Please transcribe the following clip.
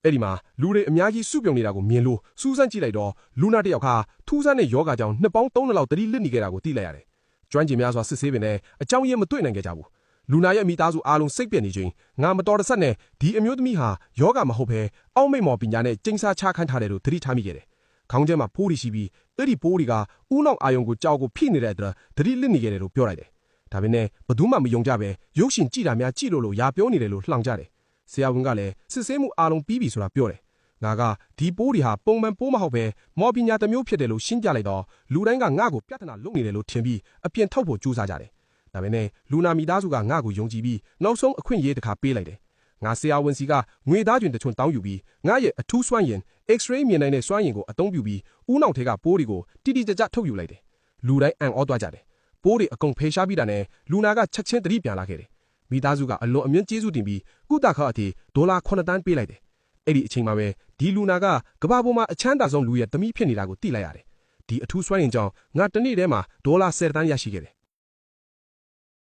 အဲ့ဒီမှာလူတွေအများကြီးစုပြုံနေတာကိုမြင်လို့စူးစမ်းကြည့်လိုက်တော့လူနာတစ်ယောက်ခါထူးဆန်းတဲ့ယောဂါကြောင့်နှစ်ပေါင်း3နှစ်လောက်တတိလစ်နေခဲ့တာကိုသိလိုက်ရတယ်။ကျွမ်းကျင်များစွာစစ်ဆေးပင်နဲ့အကြောင်းရင်းမတွေ့နိုင်ခဲ့ကြဘူး။လူနာရဲ့မိသားစုအားလုံးစိတ်ပြည့်နေခြင်းငါမတော်တဆနဲ့ဒီအမျိုးသမီးဟာယောဂါမဟုတ်ဘဲအောက်မိတ်မော်ပညာနဲ့ကျင်းစားချခန်းထားတယ်လို့သတိထားမိခဲ့တယ်။ခေါင်းထဲမှာပိုးတွေရှိပြီးအဲ့ဒီပိုးတွေကဥနောက်အာယုံကိုကြောက်ကိုဖိနေတဲ့အတွက်သတိလစ်နေခဲ့တယ်လို့ပြောလိုက်တယ်။ဒါပေမဲ့ဘသူမှမယုံကြပဲရုပ်ရှင်ကြည့်တာများကြည့်လို့ရာပြောနေတယ်လို့လှောင်ကြတယ်။ဆရာဝန်ကလည်းစစ်ဆေးမှုအားလုံးပြီးပြီဆိုတာပြောတယ်။ငါကဒီပိုးတွေဟာပုံမှန်ပိုးမဟုတ်ပဲမော်ပညာတစ်မျိုးဖြစ်တယ်လို့ရှင်းပြလိုက်တော့လူတိုင်းကငါ့ကိုပြဿနာလုပ်နေတယ်လို့ထင်ပြီးအပြင်ထုတ်ဖို့ကြိုးစားကြတယ်။ဒါပေမဲ့လူနာမိသားစုကငါ့ကိုယုံကြည်ပြီးနောက်ဆုံးအခွင့်အရေးတစ်ခါပေးလိုက်တယ်။ငါဆရာဝန်စီကငွေသားကျွင်တချွန်တောင်းယူပြီးငါရဲ့အထူးစွမ်းရင် X-ray မြင်နိုင်တဲ့စွမ်းရင်ကိုအသုံးပြုပြီးဥနောက်ထဲကပိုးတွေကိုတိတိကျကျထုတ်ယူလိုက်တယ်။လူတိုင်းအံ့ဩသွားကြတယ်။ပိုးတွေအကုန်ဖေရှားပြီးတာနဲ့လူနာကချက်ချင်းသတိပြန်လာခဲ့တယ်။မိသားစုကအလွန်အမြင့်ကျေးဇူးတင်ပြီးကုသခအထိဒေါ်လာ9တန်းပေးလိုက်တယ်။အဲ့ဒီအချိန်မှာပဲဒီလူနာကကမ္ဘာပေါ်မှာအချမ်းသာဆုံးလူရဲ့သမီးဖြစ်နေတာကိုသိလိုက်ရတယ်။ဒီအထူးစွမ်းရင်ကြောင့်ငါတနေ့တည်းမှာဒေါ်လာ10တန်းရရှိခဲ့တယ်